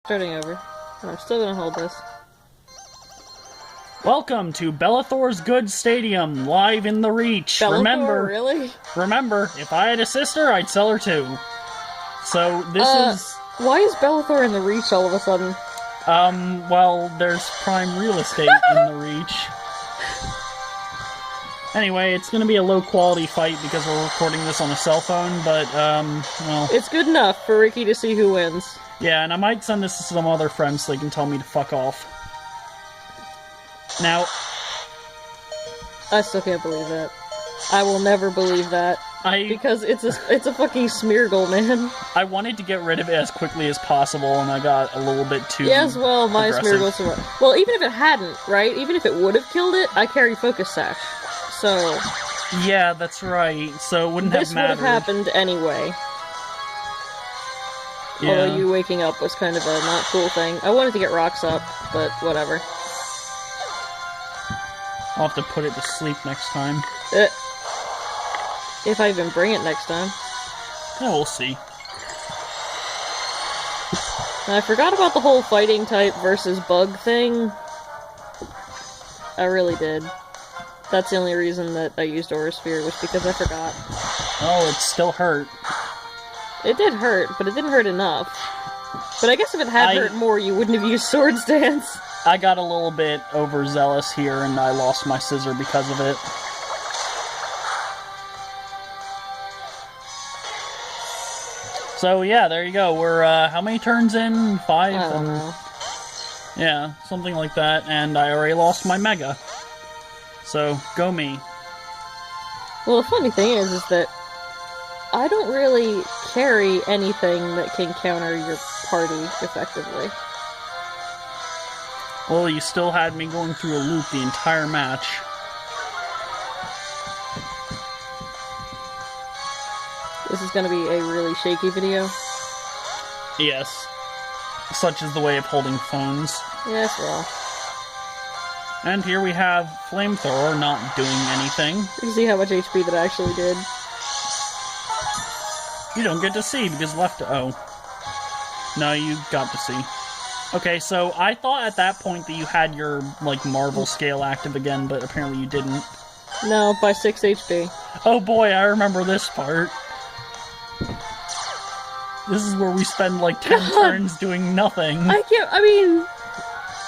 Starting over. I'm still gonna hold this. Welcome to Bellathor's Good Stadium, live in the Reach. Bellathor, really? Remember, if I had a sister, I'd sell her too. So, this is... Why is Bellathor in the Reach all of a sudden? Well, there's prime real estate in the Reach. Anyway, it's gonna be a low-quality fight because we're recording this on a cell phone, but, well... It's good enough for Ricky to see who wins. Yeah, and I might send this to some other friends so they can tell me to fuck off. Now... I still can't believe that. I will never believe that. Because it's a fucking Smeargle, man. I wanted to get rid of it as quickly as possible, and I got a little bit too Yes, well, my aggressive. Smeargle... Well, even if it hadn't, right? Even if it would have killed it, I carry Focus Sash. So... Yeah, that's right. So it wouldn't have mattered. This would have happened anyway. Yeah. Although you waking up was kind of a not cool thing. I wanted to get rocks up, but whatever. I'll have to put it to sleep next time. If I even bring it next time. Yeah, we'll see. I forgot about the whole fighting type versus bug thing. I really did. That's the only reason that I used Aura Sphere, was because I forgot. Oh, it still hurt. It did hurt, but it didn't hurt enough. But I guess if it had hurt more, you wouldn't have used Swords Dance. I got a little bit overzealous here, and I lost my scissor because of it. So, yeah, there you go. We're, how many turns in? 5? I don't know. Yeah, something like that, and I already lost my Mega. So, go me. Well, the funny thing is that I don't really carry anything that can counter your party effectively. Well, you still had me going through a loop the entire match. This is gonna be a really shaky video. Yes. Such is the way of holding phones. Yes, well. And here we have Flamethrower not doing anything. You can see how much HP that I actually did. You don't get to see because left. Oh. No, you got to see. Okay, so I thought at that point that you had your, like, Marvel scale active again, but apparently you didn't. No, by 6 HP. Oh boy, I remember this part. This is where we spend, like, 10 turns doing nothing. I mean...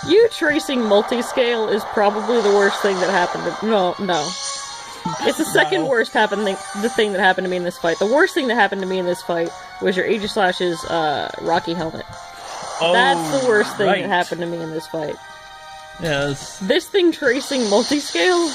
You tracing multi-scale is probably the worst thing that happened to... No. It's the second worst thing that happened to me in this fight. The worst thing that happened to me in this fight was your Aegislash's, Rocky helmet. Oh, that's the worst thing that happened to me in this fight. Yes. This thing tracing multi-scale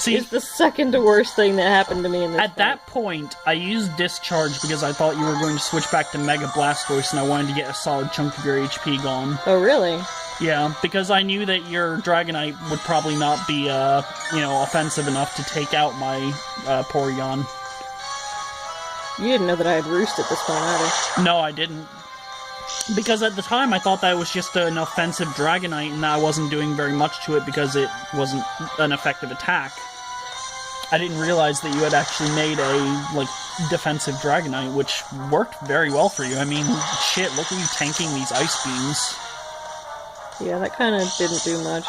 is the second worst thing that happened to me in this fight. At that point, I used Discharge because I thought you were going to switch back to Mega Blastoise and I wanted to get a solid chunk of your HP gone. Oh, really? Yeah, because I knew that your Dragonite would probably not be, offensive enough to take out my, Porygon. You didn't know that I had Roost at this point, either. No, I didn't. Because at the time, I thought that was just an offensive Dragonite and that I wasn't doing very much to it because it wasn't an effective attack. I didn't realize that you had actually made a, defensive Dragonite, which worked very well for you. I mean, shit, look at you tanking these Ice Beams. Yeah, that kind of didn't do much.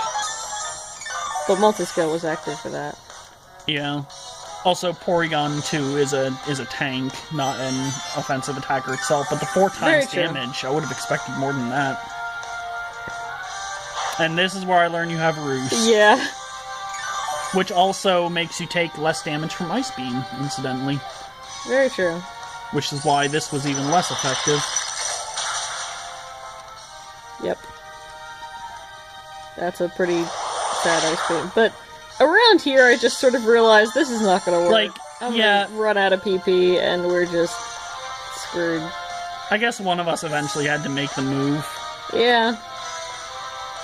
But multi-scale was active for that. Yeah. Also, Porygon 2 is a tank, not an offensive attacker itself, but the 4 times damage, I would have expected more than that. And this is where I learned you have Roost. Yeah. Which also makes you take less damage from Ice Beam, incidentally. Very true. Which is why this was even less effective. Yep. That's a pretty sad Ice Beam. But around here, I just sort of realized this is not gonna work. I'm gonna run out of PP, and we're just screwed. I guess one of us eventually had to make the move. Yeah.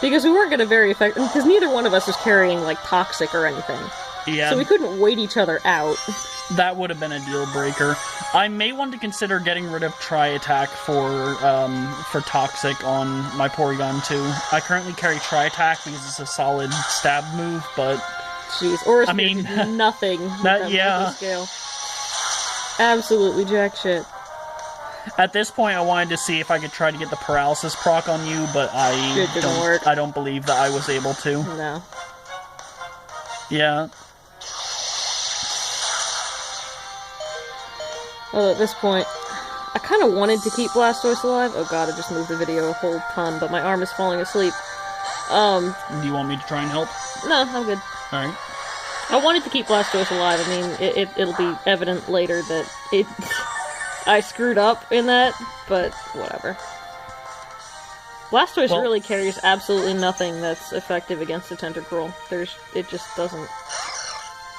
Because we weren't gonna very effective, because neither one of us was carrying, Toxic or anything. Yeah. So we couldn't wait each other out. That would have been a deal breaker. I may want to consider getting rid of Tri-Attack for Toxic on my Porygon 2. I currently carry Tri-Attack because it's a solid stab move, but... Jeez, Aura Sphere did nothing with that scale. Absolutely jack shit. At this point, I wanted to see if I could try to get the paralysis proc on you, but It didn't work. I don't believe that I was able to. No. Yeah. Well, at this point, I kind of wanted to keep Blastoise alive. Oh god, I just moved the video a whole ton, but my arm is falling asleep. Do you want me to try and help? No, I'm good. Alright. I wanted to keep Blastoise alive. I mean, it'll be evident later that I screwed up in that, but whatever. Blastoise really carries absolutely nothing that's effective against a Tentacruel. It just doesn't.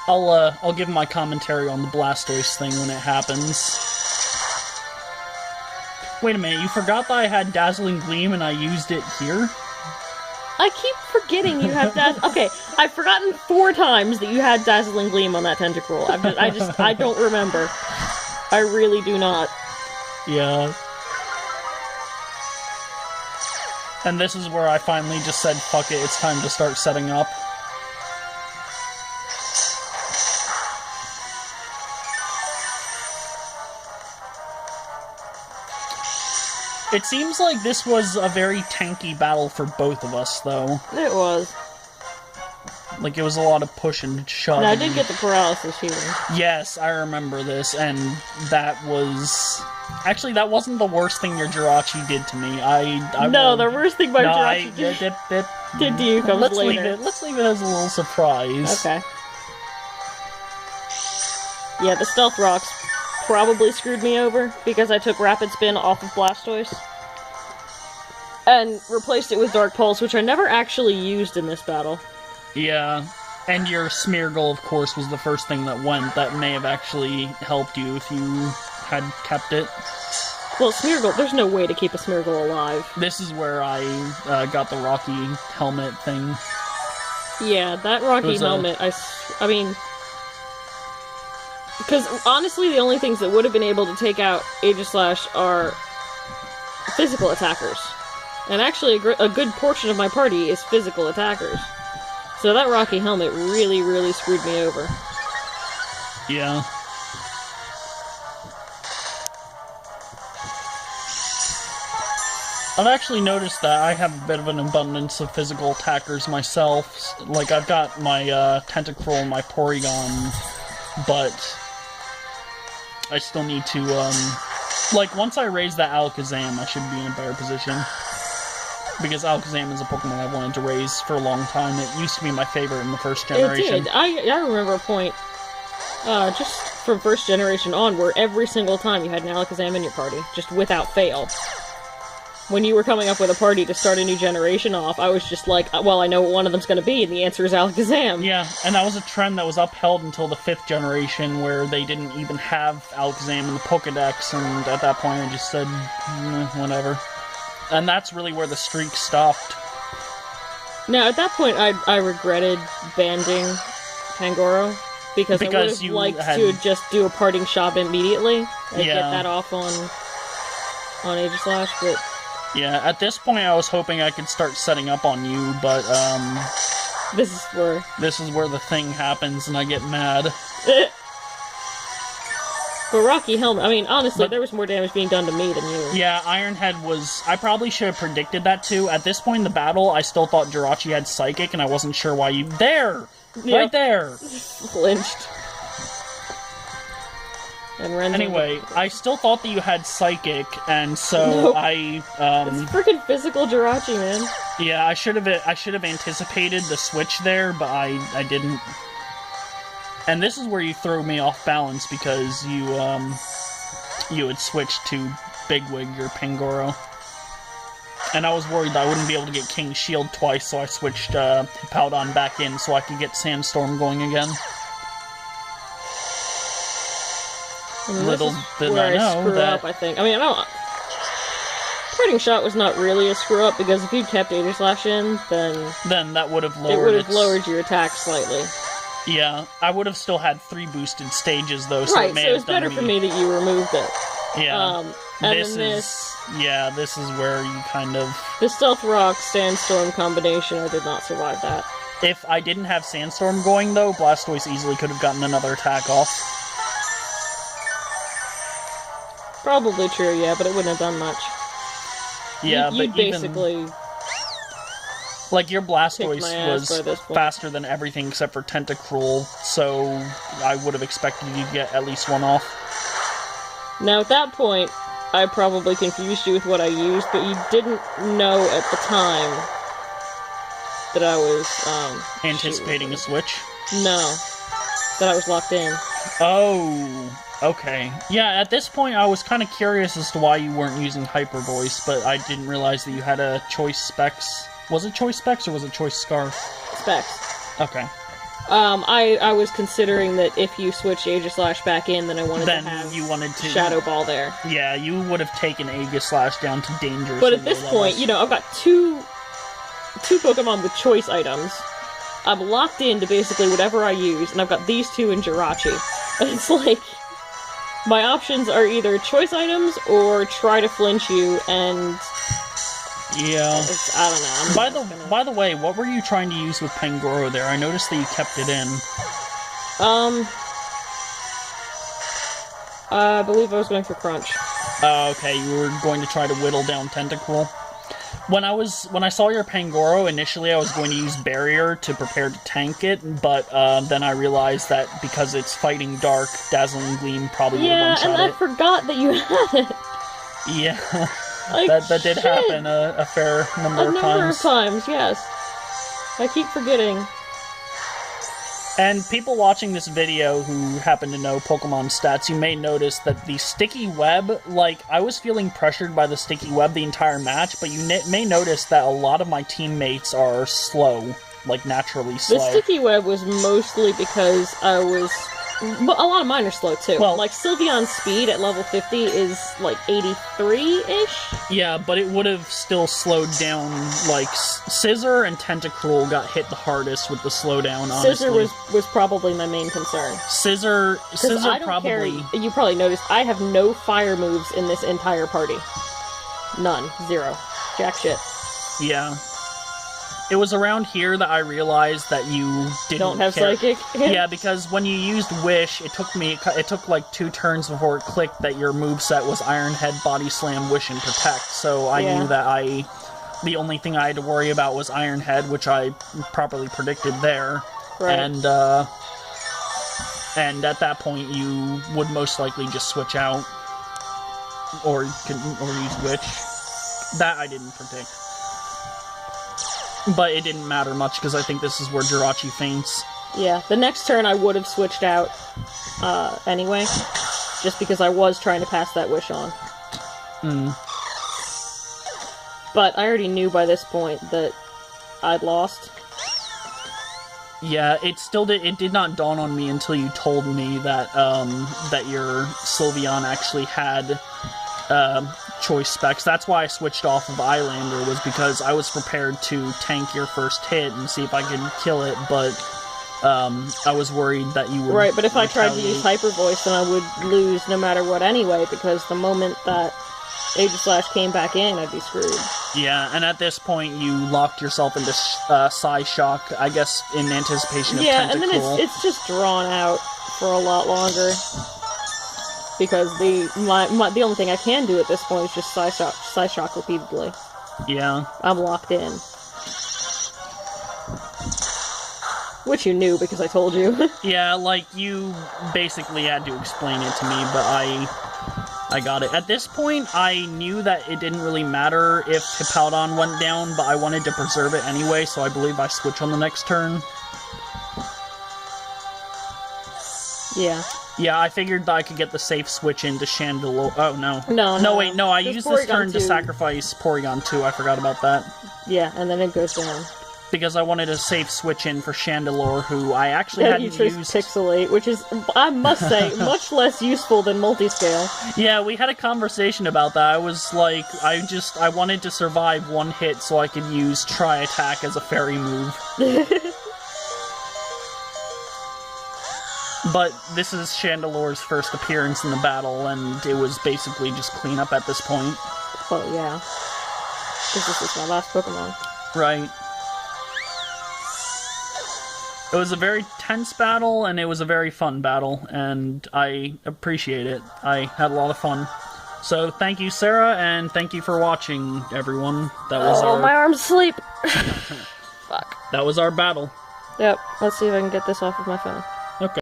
I'll give my commentary on the Blastoise thing when it happens. Wait a minute, you forgot that I had Dazzling Gleam and I used it here? I keep forgetting you have Okay, I've forgotten 4 times that you had Dazzling Gleam on that Tentacruel. I don't remember. I really do not. Yeah. And this is where I finally just said, fuck it, it's time to start setting up. It seems like this was a very tanky battle for both of us, though. It was. Like, it was a lot of push and shove. And I did get the paralysis healing. Yes, I remember this, and that was... Actually, that wasn't the worst thing your Jirachi did to me. The worst thing my Jirachi did to you comes later. Let's leave it as a little surprise. Okay. Yeah, the Stealth Rocks probably screwed me over, because I took Rapid Spin off of Blastoise and replaced it with Dark Pulse, which I never actually used in this battle. Yeah, and your Smeargle, of course, was the first thing that went. That may have actually helped you if you had kept it. Well, Smeargle, there's no way to keep a Smeargle alive. This is where I got the Rocky helmet thing. Yeah, that Rocky helmet, I mean... Because, honestly, the only things that would have been able to take out Aegislash are physical attackers. And actually, a good portion of my party is physical attackers. So that Rocky helmet really, really screwed me over. Yeah. I've actually noticed that I have a bit of an abundance of physical attackers myself. Like, I've got my Tentacruel and my Porygon, but I still need to, like, once I raise that Alakazam, I should be in a better position. Because Alakazam is a Pokemon I wanted to raise for a long time. It used to be my favorite in the first generation. It did. I remember a point, just from first generation on, where every single time you had an Alakazam in your party, just without fail. When you were coming up with a party to start a new generation off, I was just like, well, I know what one of them's going to be, and the answer is Alakazam. Yeah, and that was a trend that was upheld until the 5th generation, where they didn't even have Alakazam in the Pokedex, and at that point I just said, whatever. And that's really where the streak stopped. Now, at that point, I regretted banding Pangoro, because I would have liked to just do a parting shot immediately, and get that off on Aegislash, but... Yeah, at this point I was hoping I could start setting up on you, but, This is where the thing happens and I get mad. But Rocky Helmet, I mean, honestly, there was more damage being done to me than you. Yeah, Ironhead was... I probably should have predicted that too. At this point in the battle, I still thought Jirachi had Psychic, and I wasn't sure why you... There! Yep. Right there! Flinched. Anyway, I still thought that you had Psychic, and so I, It's freaking physical Jirachi, man. Yeah, I should have anticipated the switch there, but I didn't. And this is where you throw me off balance, because you had switched to Bigwig, your Pangoro. And I was worried that I wouldn't be able to get King's Shield twice, so I switched Powdon back in so I could get Sandstorm going again. Little did I know that... I think. I mean, I don't... Parting Shot was not really a screw-up, because if you'd kept Aegislash in, then that would have lowered it would have lowered your attack slightly. Yeah, I would have still had 3 boosted stages, though, so it may have it's better for me that you removed it. Yeah. And this is where you kind of... The Stealth Rock Sandstorm combination, I did not survive that. If I didn't have Sandstorm going, though, Blastoise easily could have gotten another attack off. Probably true, yeah, but it wouldn't have done much. Yeah, you but basically... like, your Blastoise Kicked my ass by was this point. faster than everything except for Tentacruel, so I would have expected you to get at least one off. Now, at that point, I probably confused you with what I used, but you didn't know at the time that I was, Anticipating a switch? No. That I was locked in. Oh, okay. Yeah, at this point I was kind of curious as to why you weren't using Hyper Voice, but I didn't realize that you had a Choice Specs. Was it Choice Specs or was it Choice Scarf? Specs. Okay. I was considering that if you switched Aegislash back in, then I wanted Then to have you wanted to... Shadow Ball there. Yeah, you would have taken Aegislash down to dangerous. But at this point, you know, I've got two Pokemon with choice items. I'm locked into basically whatever I use, and I've got these two in Jirachi. And it's like, my options are either choice items or try to flinch you, and yeah, I don't know. By the way, what were you trying to use with Pangoro there? I noticed that you kept it in. I believe I was going for Crunch. Okay, you were going to try to whittle down Tentacruel. When I saw your Pangoro, initially I was going to use Barrier to prepare to tank it, but then I realized that because it's fighting Dark, Dazzling Gleam probably would have one-shot it. Yeah, and I forgot that you had it. Yeah, Like, that did happen a fair number of times. A number of times, yes. I keep forgetting. And people watching this video who happen to know Pokemon stats, you may notice that the sticky web, like, I was feeling pressured by the sticky web the entire match, but you may notice that a lot of my teammates are slow, like, naturally slow. The sticky web was mostly because I was... But a lot of mine are slow, too. Well, like, Sylveon's speed at level 50 is, like, 83-ish? Yeah, but it would have still slowed down, like, Scissor and Tentacruel got hit the hardest with the slowdown, honestly. Scissor was probably my main concern. Scissor I don't probably... You probably noticed, I have no fire moves in this entire party. None. Zero. Jack shit. Yeah. It was around here that I realized that you don't have care. Psychic? Yeah, because when you used Wish, it took like 2 turns before it clicked that your moveset was Iron Head, Body Slam, Wish, and Protect, so I knew that the only thing I had to worry about was Iron Head, which I properly predicted there. Right. And at that point you would most likely just switch out or use Witch. That I didn't predict. But it didn't matter much, because I think this is where Jirachi faints. Yeah, the next turn I would have switched out anyway, just because I was trying to pass that Wish on. But I already knew by this point that I'd lost. Yeah, it did not dawn on me until you told me that that your Sylveon actually had choice specs. That's why I switched off of Eyelander, was because I was prepared to tank your first hit and see if I could kill it, but I was worried that you would... Right, but if I tried to use Hyper Voice, then I would lose no matter what anyway, because the moment that Aegislash came back in, I'd be screwed. Yeah, and at this point you locked yourself into Psyshock, I guess in anticipation of Tentacruel. Yeah, and then it's just drawn out for a lot longer. Because the only thing I can do at this point is just Psyshock repeatedly. Yeah. I'm locked in. Which you knew because I told you. Yeah, like, you basically had to explain it to me, but I got it. At this point, I knew that it didn't really matter if Hippowdon went down, but I wanted to preserve it anyway, so I believe I switch on the next turn. Yeah. Yeah, I figured that I could get the safe switch into Chandelure. Oh, no. No, wait, no, I used this turn to too. Sacrifice Porygon 2. I forgot about that. Yeah, and then it goes down. Because I wanted a safe switch in for Chandelure, who I actually hadn't used. Pixelate, which is, I must say, much less useful than Multiscale. Yeah, we had a conversation about that. I was like, I wanted to survive one hit so I could use Tri-Attack as a fairy move. But this is Chandelure's first appearance in the battle, and it was basically just cleanup at this point. Well, yeah. Because this is my last Pokemon. Right. It was a very tense battle, and it was a very fun battle, and I appreciate it. I had a lot of fun. So thank you, Sarah, and thank you for watching, everyone. That was my arm's asleep. Fuck. That was our battle. Yep, let's see if I can get this off of my phone.